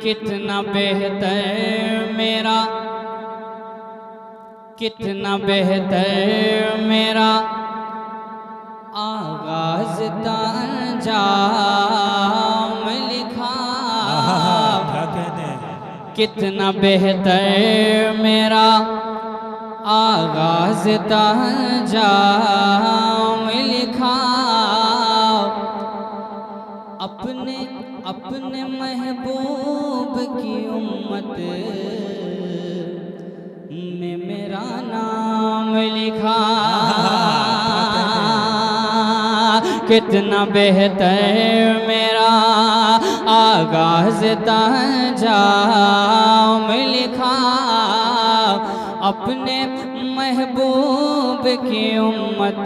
कितना बेहतर मेरा, कितना बेहतर मेरा आगाज़ था अंजाम लिखा। कितना बेहतर मेरा आगाज़ था अंजाम लिखा। अपने अपने महबूब की उम्मत में मेरा नाम लिखा। कितना बेहतर मेरा आगाज़ था अंजाम लिखा। अपने महबूब की उम्मत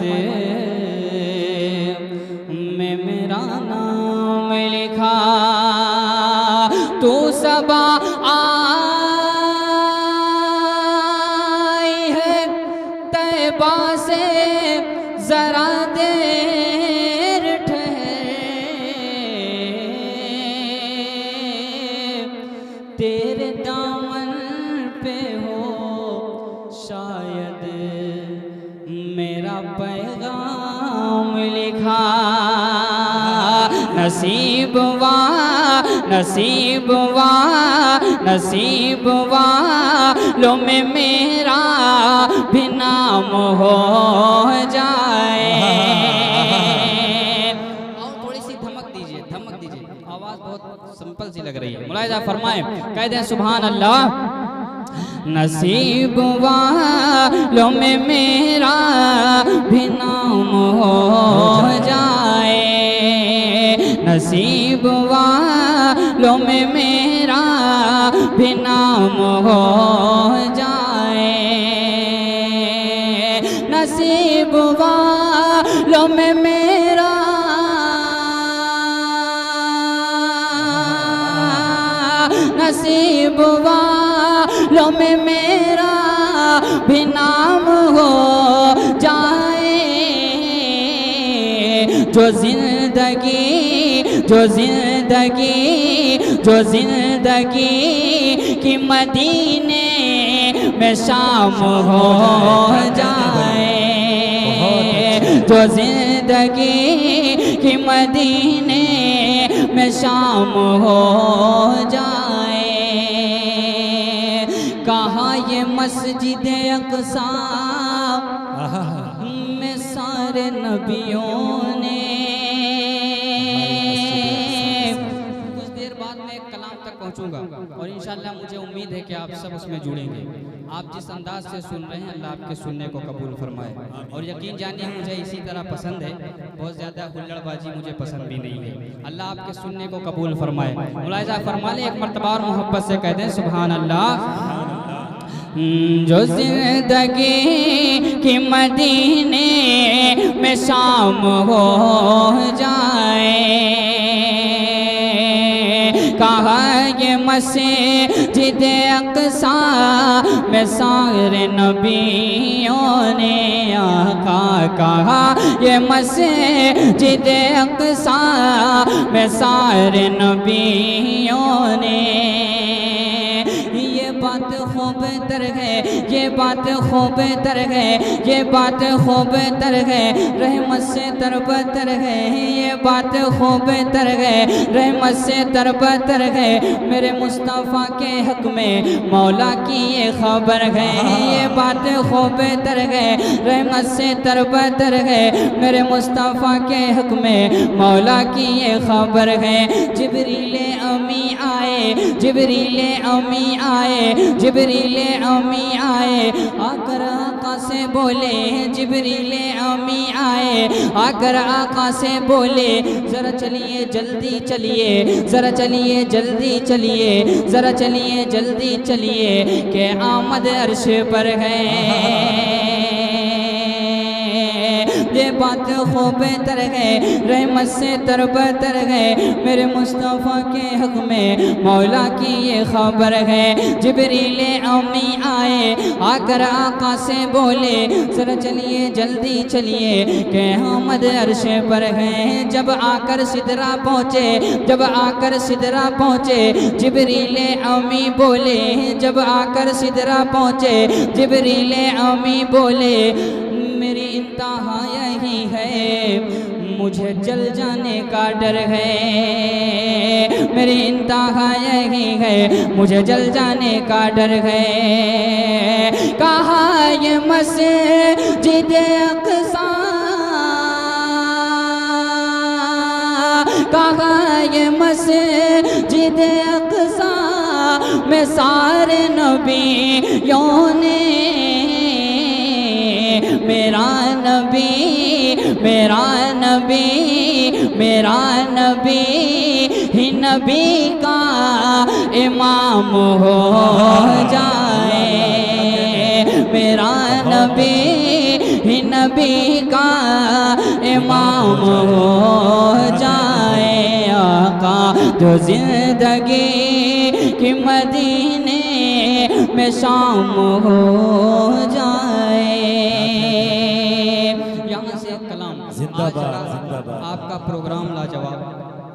में मेरा नाम लिखा। तू सबा आई है तैबा से जरा देर ठहर, तेरे दामन पे हो शायद मेरा पैगाम लिखा। नसीब वालों में मेरा भी नाम हो जाए। और थोड़ी सी धमक दीजिए, आवाज़ बहुत सिंपल सी लग रही है। मुलाहिज़ा फरमाएं, कह दें सुभान अल्लाह। नसीब वालों में मेरा भी नाम हो जाए। नसीब वालों में मेरा भी नाम हो जाए। नसीब वालों में मेरा नसीब वालों में मेरा भी नाम हो जाए। जो जिंदगी की मदीने में शाम हो जाए। जो जिंदगी की मदीने में शाम हो जाए। कहाँ ये मस्जिद अक़सा में सारे नबियों ने। कुछ देर बाद मैं कलाम तक पहुंचूंगा और इंशाअल्लाह मुझे उम्मीद है कि आप सब उसमें जुड़ेंगे। आप जिस अंदाज से सुन रहे हैं अल्लाह आपके सुनने को कबूल फरमाए। और यकीन जानिए मुझे इसी तरह पसंद है, बहुत ज़्यादा हुल्लड़बाजी मुझे पसंद भी नहीं है। अल्लाह आपके सुनने को कबूल फरमाए। मुलाहिज़ा फरमा लें, एक मर्तबा और मोहब्बत से कह दें सुभान अल्लाह। जो जिंदगी की मदीने में शाम हो जाए। कहा ये मस्जिद अक़सा में सारे नबियों ने आका। कहा ये मस्जिद अक़सा में सारे नबियों ने। ये बात खूब तर है, ये बात खूब तर है, ये बात खूब तर है, रहमत से तरबतर है। ये बात खूब तर है, रहमत से तरबतर है। मेरे मुस्तफ़ा के हक में मौला की ये खबर है। ये बात खूब तर है, रहमत से तरबतर है। मेरे मुस्तफ़ा के हक में मौला की ये खबर है। जिब्रीले अमी आए, जिब्रीले अमी आए, जिब्रीले अमी आए, आकर आका से बोले। जिब्रीले अमी आए, आकर आका से बोले, जरा चलिए जल्दी चलिए, जरा चलिए जल्दी चलिए, जरा चलिए जल्दी चलिए के आमद अर्श पर है। ये बात खूब बेहतर है, रहमत से तरबतर है। मेरे मुस्तफ़ा के हक़ में मौला की ये खबर है। जिब्रील अमी आए, आकर आका से बोले ज़रा चलिए जल्दी चलिए कि हमद अर्श पर हैं। जब आकर सिदरा पहुँचे, जब आकर सिदरा पहुँचे, जिब्रील अमी बोले, जब आकर सिदरा पहुँचे जिब्रील अमी बोले मेरी इंतहा यही है, मुझे जल जाने का डर है। मेरी इंतहा यही है, मुझे जल जाने का डर है। कहा ये मस्जिद अक़सा, कहा ये मस्जिद अक़सा में सारे नबियों ने, मेरा नबी, मेरा नबी, मेरा नबी ही नबी का इमाम हो जाए। मेरा नबी ही नबी का इमाम हो जाए। आका जो जिंदगी कि मदीने में शाम हो जाए। यहाँ से कलाम जिंदाबाद जिंदाबाद। आपका प्रोग्राम लाजवाब,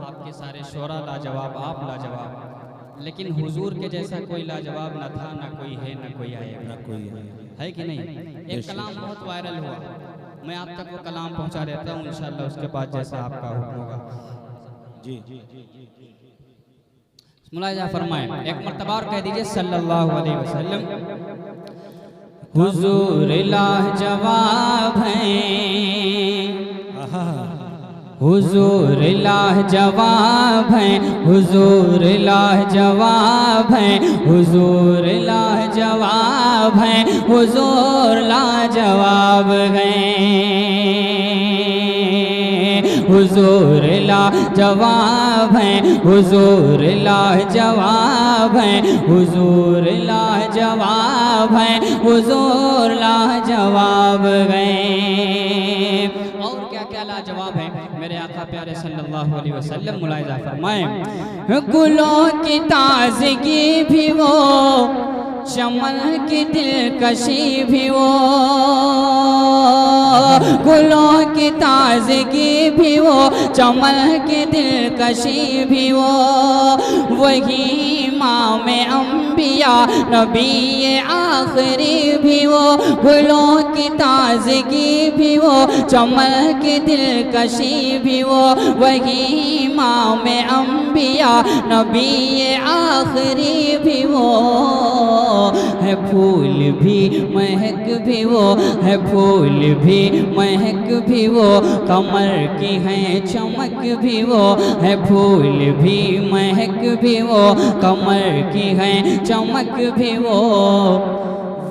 आपके सारे शोरा लाजवाब, आप लाजवाब, लेकिन हुजूर के जैसा कोई लाजवाब न था, न कोई है, न कोई आएगा, ना कोई है कि नहीं। एक कलाम बहुत वायरल हुआ, मैं आप तक वो कलाम पहुँचा देता हूँ इंशाअल्लाह, उसके बाद जैसा आपका हुक्म होगा। जी मुलाहिजा फरमाएं, एक मर्तबा और कह दीजिए सल्लल्लाहु अलैहि वसल्लम। हुजूर लाजवाब हैं, हुजूर लाजवाब हैं, हुजूर लाजवाब हैं, हुजूर लाजवाब हैं, हुजूर लाजवाब हैं। हुजूर लाजवाब हैं, हुजूर लाजवाब हैं, हुजूर लाजवाब हैं, हुजूर लाजवाब हैं। और क्या क्या लाजवाब है मेरे आका प्यारे सल्लल्लाहु अलैहि वसल्लम। मुलाहिजा फरमाएं, गुलों की ताज़गी भी वो, चमन की दिलकशी भी वो, गुलों की ताज़गी भी वो, चमन की दिलकशी भी वो, वही इमाम अंबिया नबी आखिरी भी वो, गुलों की ताज़गी भी वो, चमन की दिलकशी भी वो, वही इमाम अंबिया नबी आखिरी भी वो है। फूल भी महक भी वो है, फूल भी महक भी वो, कमर की है चमक भी वो है, फूल भी महक भी वो, कमर की है चमक भी वो,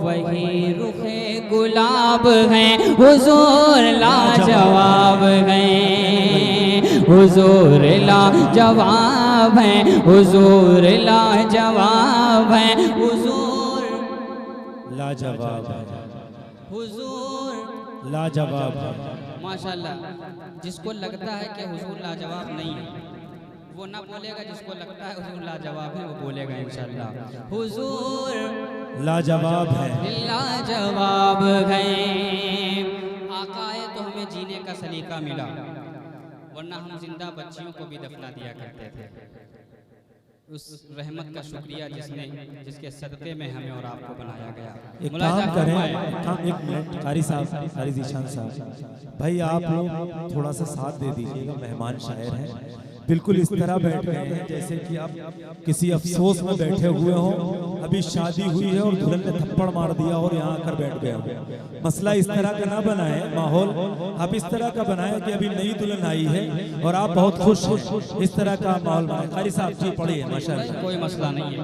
वही रुखे गुलाब हैं, हुजूर लाजवाब हैं, हुजूर लाजवाब हैं, हुजूर लाजवाब हैं, हुजूर लाजवाब, हुजूर लाजवाब। माशाल्लाह। जिसको लगता है कि हुजूर लाजवाब नहीं है वो ना बोलेगा, जिसको लगता है हुजूर लाजवाब है वो बोलेगा इंशाअल्लाह। हुजूर लाजवाब है, लाजवाब है। आका है तो हमें जीने का सलीका मिला, वरना हम जिंदा बच्चियों को भी दफना दिया करते थे। उस रहमत का शुक्रिया जिसके सदक़े में हमें और आपको बनाया गया। एक काम करें, एक मिनट कारी साहब, कारी जीशान साहब भाई, आप लोग थोड़ा सा साथ दे दीजिएगा। मेहमान शायर हैं, बिल्कुल इस तरह बैठ गए हैं जैसे कि आप किसी अफसोस में बैठे हुए हो, अभी शादी हुई है और दुल्हन ने थप्पड़ मार दिया और यहाँ आकर बैठ गए हो। मसला इस तरह का ना बनाए, माहौल आप इस तरह का बनाए कि अभी नई दुल्हन आई है और आप बहुत खुश हैं, इस तरह का माहौल बनाए। कारी साहब जी पढ़िए माशाल्लाह। कोई मसला नहीं है,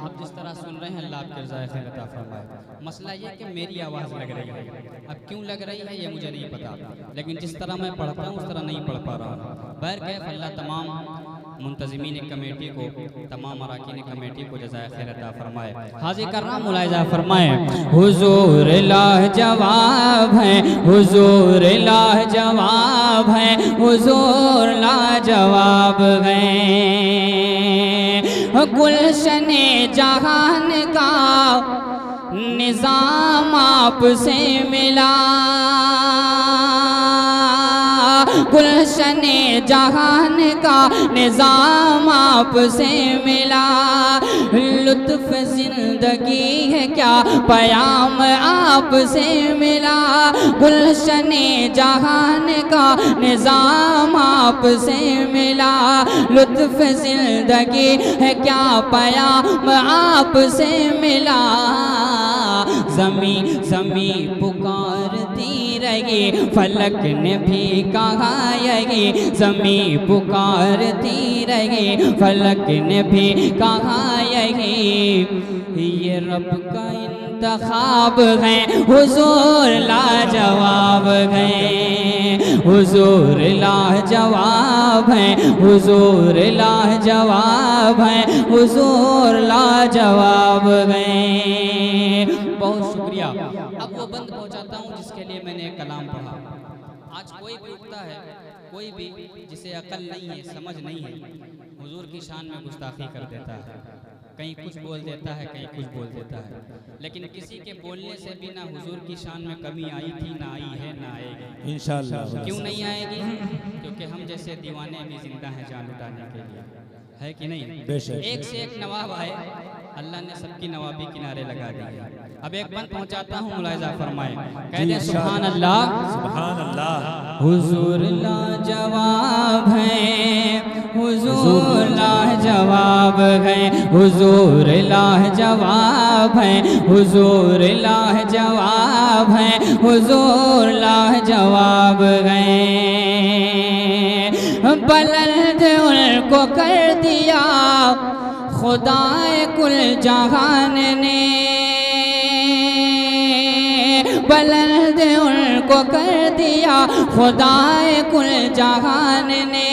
आप जिस तरह सुन रहे हैं अल्लाह आपके रज़ाए खैर अता फरमाए। मसला ये कि मेरी आवाज़ लग रही है, अब क्यों लग रही है ये मुझे नहीं पता, लेकिन जिस तरह मैं पढ़ता हूँ उस तरह नहीं पढ़ पा रहा हूँ। बैर कैफ अल्लाह तमाम मुंतज़िमीन कमेटी को, तमाम अराकीन कमेटी को जज़ाए खैर अता फरमाए। हाज़िर करना मुलाहिज़ा फरमाए। हुज़ूर लाजवाब है, हुज़ूर लाजवाब है, हुज़ूर लाजवाब है। गुलशने जहान का निज़ाम आपसे मिला, गुलशने जहान का निज़ाम आपसे मिला। लुत्फ़ ज़िंदगी है क्या पयाम आपसे मिला, गुलशने जहान का निज़ाम आपसे मिला। लुत्फ़ ज़िंदगी है क्या पयाम आपसे मिला। ज़मी ज़मी पुकारती रही, फलक ने भी कहा यही, ज़मी पुकारती रही, फलक ने भी कहा यही। ये रब का इंतखाब है, हुज़ूर लाजवाब है, हुज़ूर लाजवाब है, हुज़ूर लाजवाब है, हुज़ूर लाजवाब है। बहुत शुक्रिया। अब वो बंद पहुंचाता हूँ जिसके लिए मैंने एक कलाम पढ़ा। आज कोई भी उठता है, कोई भी जिसे अकल नहीं है, समझ नहीं है, हुजूर की शान में गुस्ताखी कर देता है। कहीं कुछ बोल देता है, कहीं कुछ बोल देता है, लेकिन किसी के बोलने से भी ना हुजूर की शान में कमी आई थी, ना आई है, ना आएगी इंशाअल्लाह। क्यों नहीं आएगी? क्योंकि हम जैसे दीवाने भी जिंदा हैं जान लुटाने के लिए, है कि नहीं? एक से एक नवाब आए, अल्लाह ने सबकी नवाबी किनारे लगा दी। अब एक बंद पहुंचाता हूँ, मुलाहिज़ा फरमाए। कहते सुभान अल्लाह, सुभान अल्लाह। हुजूर लाजवाब है, हुजूर लाजवाब है, हुजूर लाजवाब है, हुजूर लाजवाब है, हुजूर लाजवाब है। बुलंद उनको कर दिया खुदाए कुल जहान ने, बुलंद उनको कर दिया खुदाए कुल जहान ने।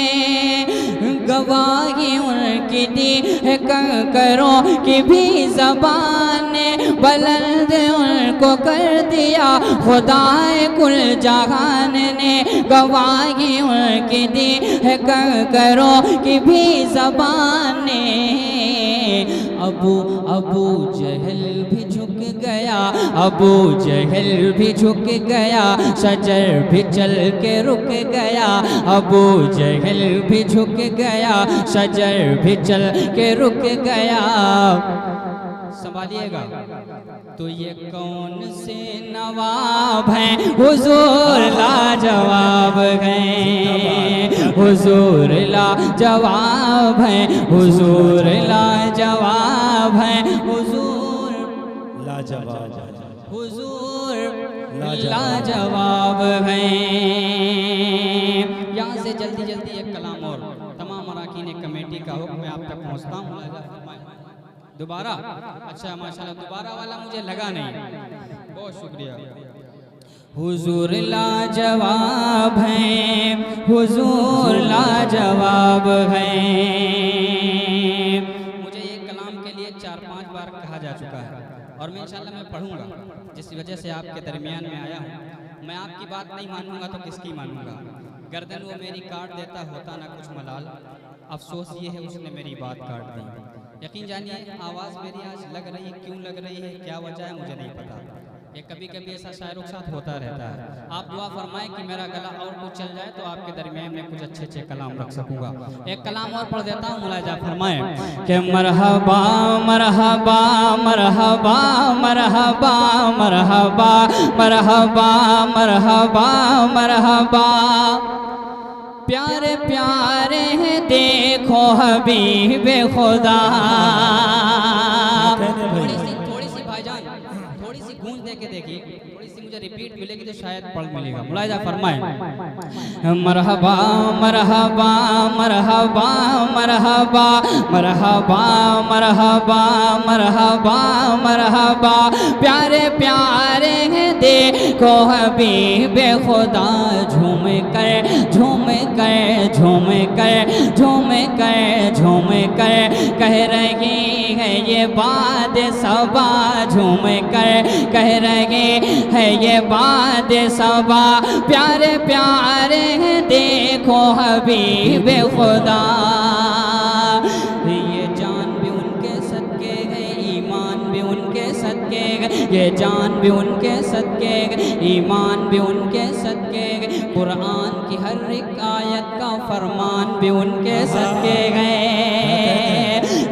गवाही उनकी दी है कंकरों की भी ज़बान ने, बुलंद उनको कर दिया खुदाए कुल जहान ने। गवाही उनकी दी है कंकरों की भी ज़बान ने। अबू अबू जहल भी झुक गया, अबू जहल भी झुक गया, शजर भी चल के रुक गया, अबू जहल भी झुक गया, शजर भी चल के रुक गया। संभालिएगा। तो ये कौन से नवाब हैं, हुजूर लाजवाब हैं, हुजूर लाजवाब हैं, हुजूर लाजवाब हैं, हुजूर लाजवाब, हुजूर लाजवाब हैं। यहाँ से जल्दी जल्दी एक कलाम और तमाम अराकीन कमेटी का हुक्म मैं आप तक पहुँचता हूँ। दोबारा अच्छा माशाल्लाह, दोबारा वाला मुझे लगा नहीं, बहुत शुक्रिया। हुजूर लाजवाब हैं, हुजूर लाजवाब हैं। मुझे ये कलाम के लिए 4-5 बार कहा जा चुका है और मैं इंशाल्लाह मैं पढ़ूंगा, जिस वजह से आपके दरमियान में आया हूँ। मैं आपकी बात नहीं मानूंगा तो किसकी मानूंगा? गर्दन वो मेरी काट देता होता ना कुछ मलाल, अफसोस ये है उसने मेरी बात काट दी। यकीन जानिए आवाज़ मेरी आज लग रही है, क्यों लग रही है, क्या वजह है मुझे नहीं पता। ये कभी कभी ऐसा शायरों के साथ होता रहता है। आप दुआ फरमाएं कि मेरा गला और कुछ चल जाए तो आपके दरमियान में कुछ अच्छे अच्छे कलाम रख सकूंगा। एक कलाम और पढ़ देता हूँ, मुलाहिज़ा फरमाएं कि मरहबा मरहबा मरहबा मरहबा मरहबा मरहबा मरहबा मरहबा, प्यारे प्यारे हैं देखो हबीबे खुदा। थोड़ी सी भाईजान, थोड़ी सी गूंज दे के देखिए, थोड़ी सी मुझे रिपीट मिलेगी तो शायद पढ़ मिलेगा। मुलाहिज़ा फरमाएं मरहबा मरहबा मरहबा मरहबा मरहबा मरहबा मरहबा मरहबा, प्यारे प्यारे हैं देखो हबीबे खुदा। झूम कर कर झूम कर झूम कर झूम कर कह रही है ये बात सबा, झूम कर कह रहे है ये बात सबा, प्यारे प्यारे देखो हबीब खुदा। ये जान भी उनके सदके गए, ईमान भी उनके सदके गए, ये जान भी उनके सदके गए, ईमान भी उनके सदके गए, कुरान की हर एक आयत का फरमान भी उनके सदके गए।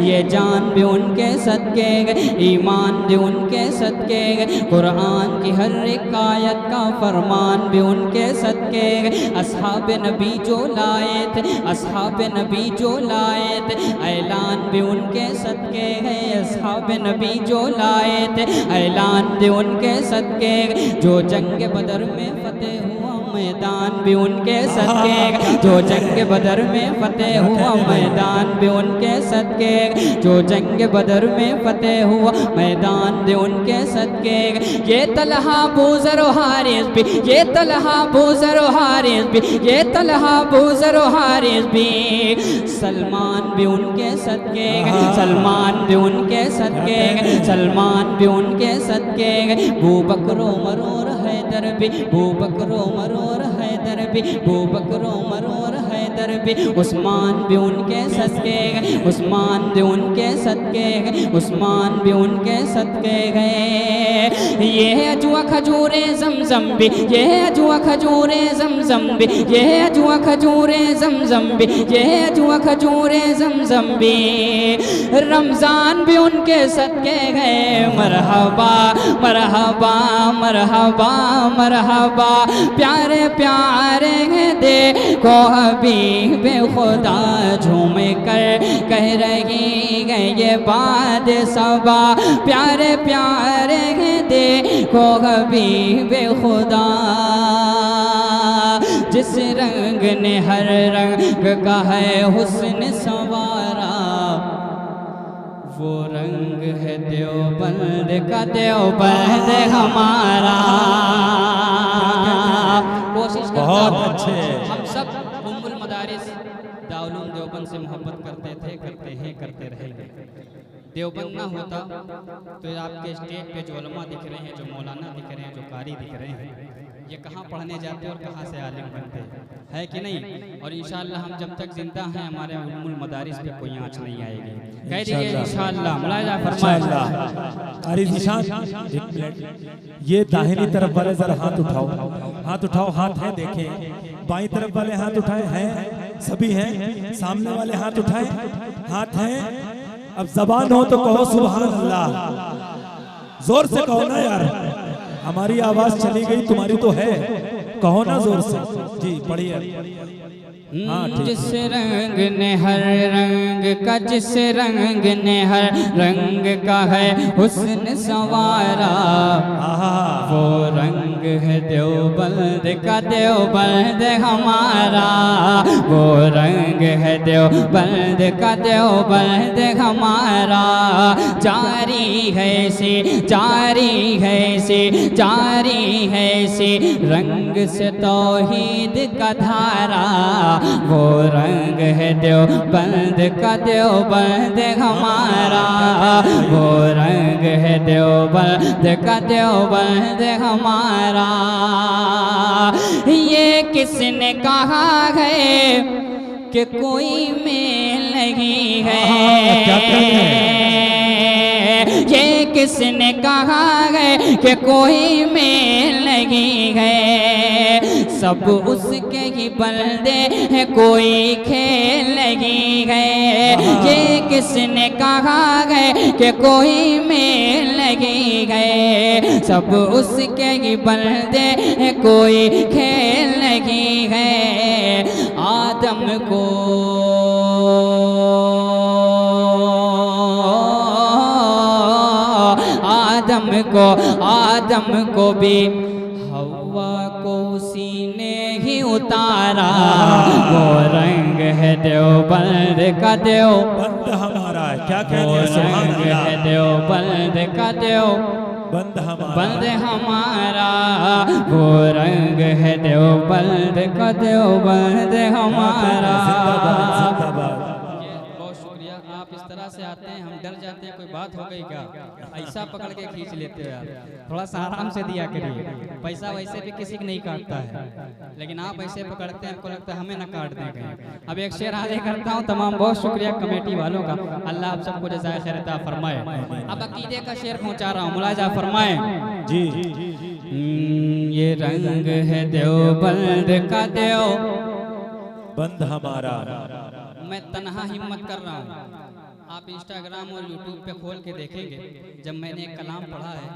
ये जान भी उनके सदके गए, ईमान भी उनके सदके गए, कुरान की हर एक आयत का फरमान भी उनके सदके गए। असहाब नबी जो लाए थे, असहाब नबी जो लाए थे, ऐलान भी उनके सदके गए। असहाब नबी जो लाए थे, ऐलान भी उनके सदके गए। जो जंग बदर में फतेह हुआ मैदान भी उनके सदके गए, जो जंग बदर में फतेह हुआ मैदान भी उनके सदके गए, जो जंग बदर में फतेह हुआ मैदान भी उनके सदके गए। ये तलहा बूज़र हारिस भी, ये तलहा बूज़र हारिस भी, ये तलहा बूज़र हारिस भी, सलमान भी उनके सदके गए, सलमान भी उनके सदके गए, सलमान भी उनके सदके गए। अबू बकर उमर और हैदर भी, अबू बकर उमर और हैदर भी, अबू बकर उमर और हैदर भी, उस्मान भी उनके सदके गए, उस्मान भी उनके सदके गए, उस्मान भी उनके सदके गए। ये है अजुआ खजूरे जमजम भी, ये है अजुआ खजूरे जमजम भी, ये है अजुआ खजूरे जमजम भी, ये है अजुआ खजूरे जमजम भी, रमजान भी उनके सदके गए। मरहबा मरहबा मरहबा मरहबा, प्यारे प्यारे देखो हबीब खुदा, झूम कर कह रही है ये बात सबा, प्यारे प्यारे देखो हबीब खुदा। जिस रंग ने हर रंग का है हुस्न संवारा, वो रंग है देवबंद का, देवबंद हमारा। कोशिश बहुत करता अच्छे। हम सब उम्मुल मदारिस दारुल देवबंद से मोहब्बत करते थे, करते हैं, करते रहेंगे। देवबंद ना होता तो आपके स्टेज पे जो उलमा दिख रहे हैं, जो मौलाना दिख रहे हैं, जो कारी दिख रहे हैं, ये कहाँ पढ़ने जाते और कहाँ से आलिम बनते है कि नहीं। और इंशाअल्लाह हम जब तक जिंदा हैं हमारे उम्मुल मदारिस पे कोई आँच नहीं आएगी। कह दीजिए इंशाअल्लाह। मुलाजा फरमाइए। अरे निशान एक मिनट, ये दाहिनी तरफ वाले जरा हाथ उठाओ, हाथ उठाओ, हाथ है देखें। बाईं तरफ वाले हाथ उठाए हैं, सभी हैं। सामने वाले हाथ उठाए, हाथ हैं। अब जबान हो तो कहो सुभान अल्लाह, जोर से कहो ना यार, हमारी आवाज चली गई, तुम्हारी तो है, कहो ना जोर से। जी पढ़िए। जिस रंग ने हर रंग का, जिस रंग ने हर रंग का है हुस्न संवारा, वो रंग है देवबंद का, देवबंद हमारा। वो रंग है देवबंद का, देवबंद हमारा। जारी है से, जारी है से, जारी है से रंग से तौहीद का धारा। वो रंग है देवबंद का, देवबंद हमारा। वो रंग है देवबंद का, देवबंद हमारा। ये किसने कहा है कि कोई मेल नहीं है, ये किसने कहा है कि कोई मेल नहीं है। सब उसके ही बंदे हैं, कोई खेल नहीं है। ये किसने कहा है कि कोई मेल नहीं है। सब उसके ही बंदे हैं, कोई खेल नहीं है। आदम को आदम को भी हवा को उसी ने ही उतारा। वो रंग है देवबंद का, देवबंद हमारा। क्या कह वो रहे हैं, सुभान रंग अल्लाह। है देवबंद का, देव बंद हमारा, वो रंग है देवबंद का देवबंद हमारा। बहुत शुक्रिया। आप इस तरह से आते हैं, हम डर जाते हैं कोई बात हो गई क्या, ऐसा पकड़ के खींच लेते हो यार। थोड़ा सा आराम से दिया करिए, पैसा वैसे भी किसी को नहीं काटता है, लेकिन आप ऐसे पकड़ते हैं, हमको लगता है हमें ना काट देंगे। अब एक शेर आगे करता हूँ। तमाम बहुत शुक्रिया कमेटी वालों का, अल्लाह आप सबको जज़ाए खैर अता फरमाए। अब अकीदे का शेर पहुँचा रहा हूँ, मुलाजा फरमाए जी। ये रंग है देवबंद का बंद हमारा। मैं तन्हा हिम्मत कर रहा हूँ। आप इंस्टाग्राम और यूट्यूब पे खोल के देखेंगे, जब मैंने एक कलाम पढ़ा है,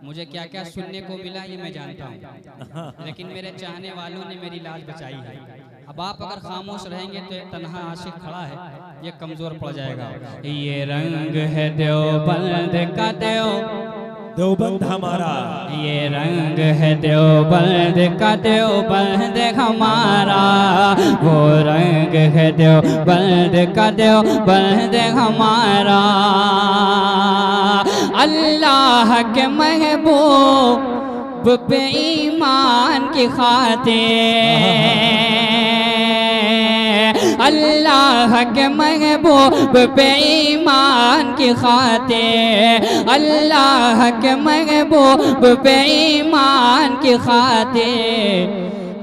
मुझे क्या क्या सुनने को मिला ये मैं जानता हूँ, लेकिन मेरे चाहने वालों ने मेरी लाज बचाई है। अब आप अगर खामोश रहेंगे तो एक तन्हा आशिक खड़ा है, ये कमजोर पड़ जाएगा। ये रंग है देवबंद का देवबंद हमारा, ये रंग है देवबंद का देवबंद हमारा, वो रंग है देवबंद का देवबंद हमारा। अल्लाह के महबूब पे ईमान की खातिर, अल्लाह के महबूब पे ईमान की खातिर, अल्लाह के महबूब पे ईमान की खातिर,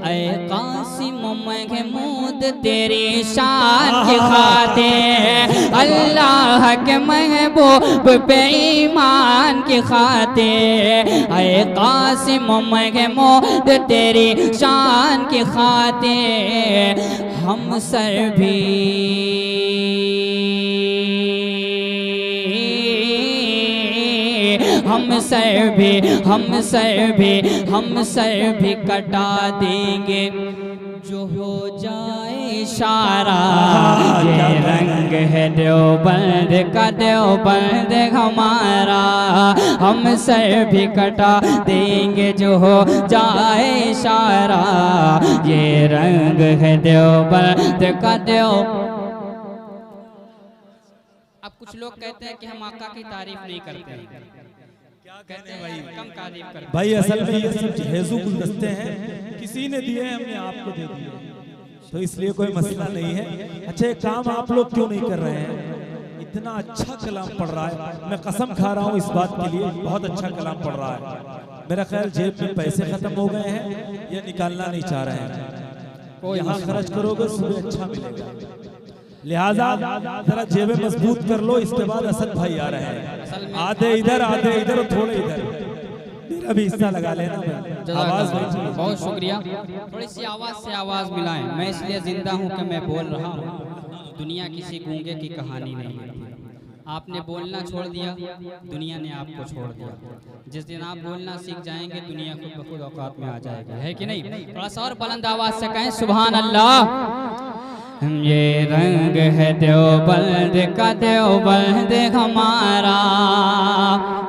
ऐ कासिम महमूद तेरी शान की खातिर, अल्लाह के महबूब पे ईमान की खातिर, ऐ कासिम महमूद तेरी शान की खातिर, हम सर भी हम सर भी कटा देंगे जो हो जाए इशारा। ये रंग है देवबंद का देवबंद हमारा, हम सर भी कटा देंगे जो हो जाए इशारा। ये रंग है देवबंद का अब कुछ लोग कहते हैं कि हम आका की तारीफ नहीं करते हैं, क्या कहते हैं भाई, कम तारीफ करते हैं। भाई असल में ये सब जहेज़ू गुलदस्ते हैं, किसी ने दिए हमने आपको दे दिए, तो इसलिए कोई मसला नहीं है। अच्छा एक काम आप लोग क्यों नहीं कर रहे हैं? इतना अच्छा कलाम पढ़ रहा है, मैं कसम खा रहा हूँ इस बात के लिए, बहुत अच्छा कलाम पढ़ रहा है। मेरा ख्याल जेब में पैसे खत्म हो गए हैं या निकालना नहीं चाह रहे हैं। यहाँ खर्च करोगे सुबह अच्छा मिलेगा, लिहाजा जरा जेबें मजबूत कर लो। इसके बाद असद भाई आ रहे हैं, आधे इधर और थोड़े इधर, मेरा भी हिस्सा लगा लेना। आवाज बहुत शुक्रिया। थोड़ी सी आवाज से आवाज मिलाएं। मैं इसलिए जिंदा हूँ कि मैं बोल रहा हूँ, दुनिया किसी गूंगे की कहानी नहीं है। आपने बोलना छोड़ दिया, दुनिया ने आपको छोड़ दिया। जिस दिन आप बोलना सीख जाएंगे, दुनिया खुद ब खुद औकात में आ जाएगी, है कि नहीं? थोड़ा सा और बुलंद आवाज से कहें सुभान अल्लाह। ये रंग है देवबंद का देवबंद हमारा।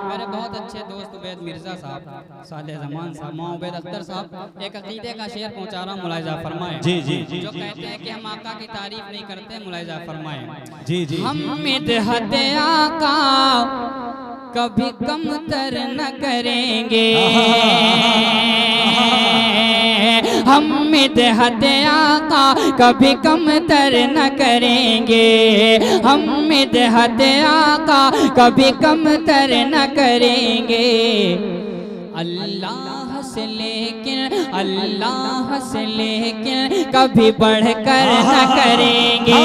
मेरे बहुत अच्छे दोस्त उबैद मिर्जा साहब, साले जमान साहब, माँ उबैद अख्तर साहब, एक अकीदे का शेर पहुंचा रहा हूँ, मुलाहिजा फरमाएं। जी जी जी। जो कहते हैं कि हम आका की तारीफ नहीं करते, मुलाहिजा फरमाएं। जी जी। हम मिदहत आका कभी कम तर न करेंगे, हम मिदहत आका कभी कम तर न करेंगे, हम मिदहत आका कभी कम तर न करेंगे। अल्लाह से लेकिन कभी बढ़कर न करेंगे,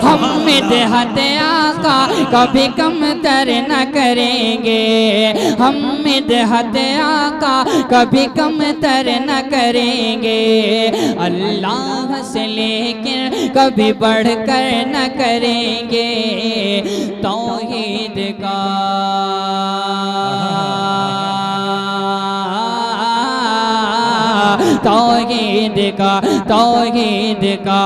हम मिदहत आका कभी कम तर न करेंगे, हम मिदहत आका कभी कम तर न करेंगे। अल्लाह से लेकिन कभी बढ़कर न करेंगे। तौहीद का तौहीद का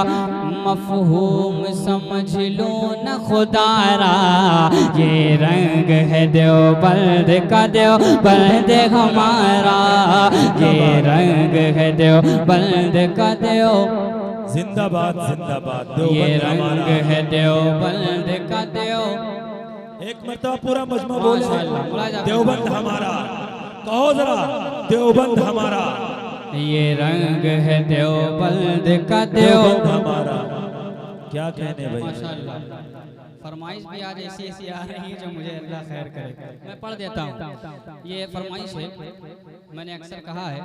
मफहूम समझ लो न खुदारा। ये रंग है देवबंद का देवबंद हमारा, ये रंग है देवबंद का जिंदाबाद जिंदाबाद। ये रंग है देवबंद का एक मरतबा पूरा मजमा बोले, माशाअल्लाह। देवबंद हमारा, कहो जरा, देवबंद हमारा, ये रंग है देवबंद का देवबंद हमारा। क्या कहने भाई, माशाअल्लाह। फरमाइश भी आज ऐसी ऐसी आ रही है जो मुझे अल्लाह खैर करे। मैं पढ़ देता हूँ। ये फरमाइश है, मैंने अक्सर कहा है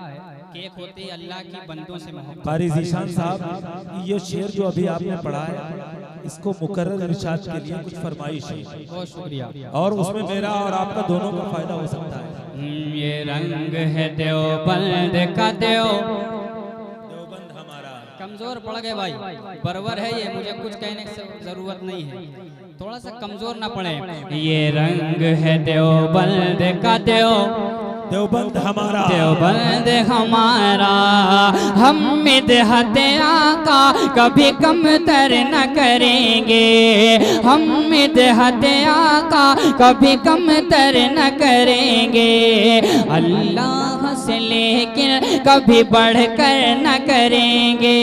कि एक होती है अल्लाह की बंदों से मोहब्बत। कारी ज़ीशान साहब, ये शेर जो अभी आपने पढ़ा है, इसको मुकर्रर इरशाद के लिए कुछ फरमाइश है, बहुत शुक्रिया। और उसमें मेरा और आपका दोनों का फायदा हो सकता है। ये रंग है देवबंद का देवबंद हमारा। कमजोर पड़ गए भाई, बरबर है ये, मुझे कुछ कहने की जरूरत नहीं है, थोड़ा सा कमजोर ना पड़े। ये रंग है देवबंद का देवबंद हमारा, देवबंद हमारा, हम मिदहत आका कभी कम तर न करेंगे, हम मिदहत आका कभी कम तर न करेंगे, अल्लाह से लेकिन कभी बढ़कर न करेंगे,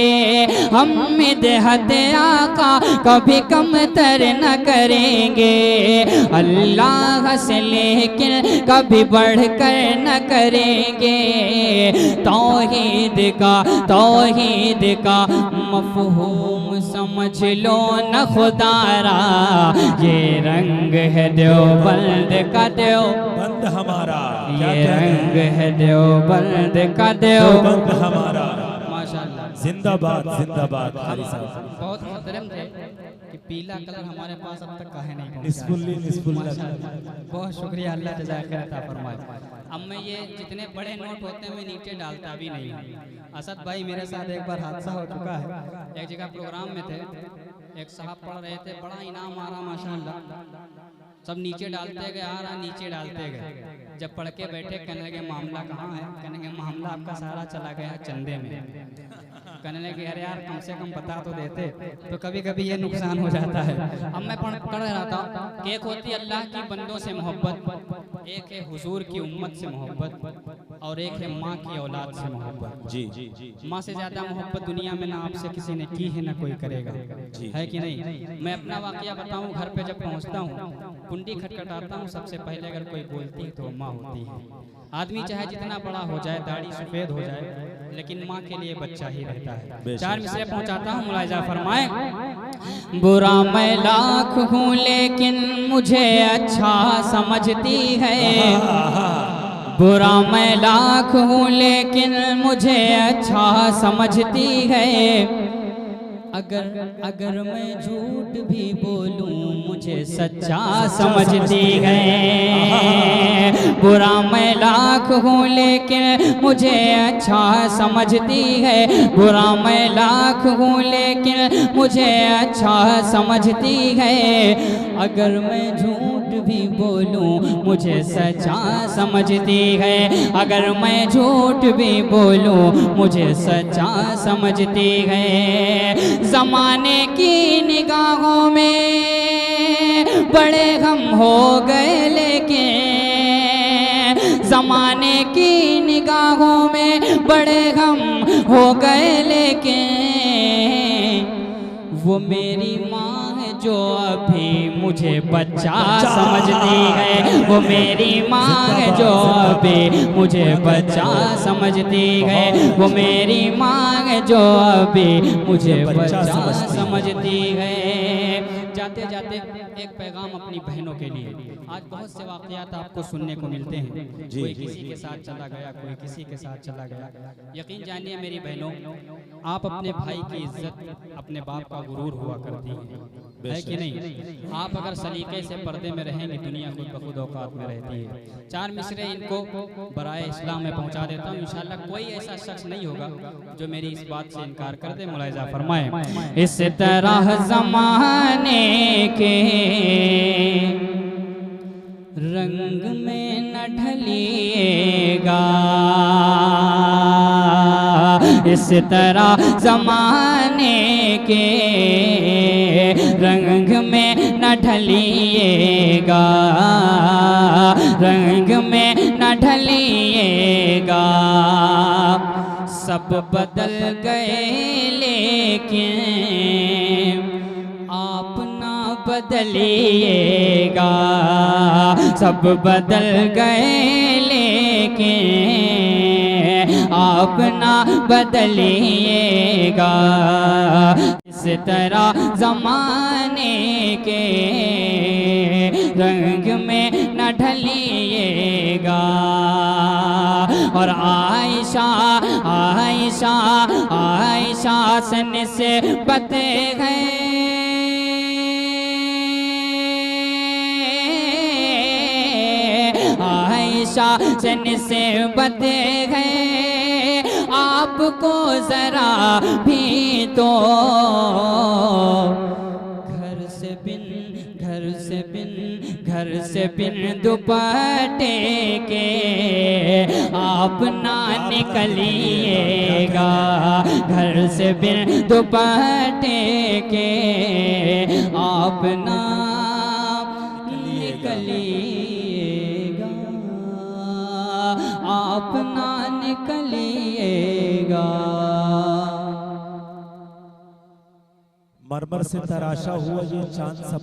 हम मिदहत आका कभी कम तर न करेंगे, अल्लाह से लेकिन कभी बढ़कर न करेंगे। तौहीद का मफहूम समझ लो न खुदारा, ये रंग है देवबंद का देवबंद हमारा, ये रंग है देवबंद का देवबंद हमारा। माशाअल्लाह, जिंदाबाद जिंदाबाद। कारी साहब बहुत मुहतरम थे कि पीला कलर हमारे पास अब तक काहे नहीं निस्फुल्ली पहुंचा। बहुत शुक्रिया, अल्लाह जज़ाक खैर अता फरमाए। अब मैं ये जितने बड़े नोट होते हैं मैं नीचे डालता भी नहीं हूँ। असद भाई मेरे साथ एक बार हादसा हो चुका है, एक जगह प्रोग्राम में थे, एक साहब पढ़ रहे थे, बड़ा इनाम आ रहा माशाअल्लाह, सब नीचे डालते गए, आ रहा नीचे डालते गए, जब पढ़ के बैठे कहने लगे मामला कहाँ है, कहने लगे मामला आपका सारा चला गया चंदे में। कहने लगे अरे यार कम से कम बता तो देते, तो कभी कभी ये नुकसान हो जाता है। अब मैं पढ़ रहा था कि एक होती अल्लाह की बंदों से मोहब्बत, एक है हुजूर की उम्मत से मोहब्बत, और एक है माँ की औलाद से मोहब्बत। जी, माँ से ज्यादा मोहब्बत दुनिया में ना आपसे किसी ने की है ना कोई करेगा, है कि नहीं। मैं अपना वाकया बताऊं, घर पे जब पहुंचता हूं, कुंडी खटखटाता हूं, सबसे पहले अगर कोई बोलती है तो माँ होती है। आदमी चाहे जितना बड़ा हो जाए, दाढ़ी सफेद हो जाए, लेकिन माँ के लिए बच्चा ही रहता है। 4 मिसरे पहुंचाता हूँ, मुलाहिजा फरमाए। बुरा मैं लाख हूँ लेकिन मुझे अच्छा समझती है, बुरा मैं लाख हूँ लेकिन मुझे अच्छा समझती है, अगर मैं झूठ भी बोलूं मुझे सच्चा समझती है, बुरा मैं लाख हूँ लेकिन मुझे अच्छा समझती है, बुरा मैं लाख हूँ लेकिन मुझे अच्छा समझती है, अगर मैं झूठ भी बोलूं मुझे सच्चा समझती है, अगर मैं झूठ भी बोलूं मुझे सच्चा समझती है। ज़माने की निगाहों में बड़े गम हो गए लेकिन, ज़माने की निगाहों में बड़े गम हो गए लेकिन, वो मेरी माँ है जो अभी मुझे बच्चा समझती है, वो मेरी माँ है जो अभी मुझे बच्चा समझती है, वो मेरी माँ है जो अभी मुझे बच्चा समझती है। जाते जाते एक पैगाम अपनी बहनों के लिए। आज बहुत से वाक़यात आपको सुनने को मिलते हैं, कोई किसी के साथ चला गया, कोई किसी के साथ चला गया। यकीन जानिए मेरी बहनों, आप अपने भाई की इज्जत अपने बाप का गुरूर हुआ करती है कि नहीं। आप अगर सलीके से पर्दे में रहेंगे, दुनिया खुद ब खुद औकात में रहती है। 4 मिसरे इनको बराए इस्लाम में पहुंचा देता हूँ, इंशाअल्लाह कोई ऐसा शख्स नहीं होगा जो मेरी इस बात से इनकार कर दे। मुलाहिजा फरमाए। इस तरह ज़माने के रंग में न ढलिएगा, इस तरह ज़माने के रंग में न ढलिएगा, रंग में न ढलिएगा। सब बदल गए लेकिन आप ना बदलिएगा, सब बदल गए लेकिन आप ना बदलिएगा। इस तरह ज़माने के रंग में न ढलिएगा। और आयशा आयशा आयशा सन से बते गए, आयशा सन से बते गए, आपको जरा भी तो घर से बिन दुपट्टे के आप ना निकलिएगा, घर से बिन दुपट्टे के आप ना निकलिएगा, आप ना निकलिएगा। मरमर से तराशा हुआ ये चांद सब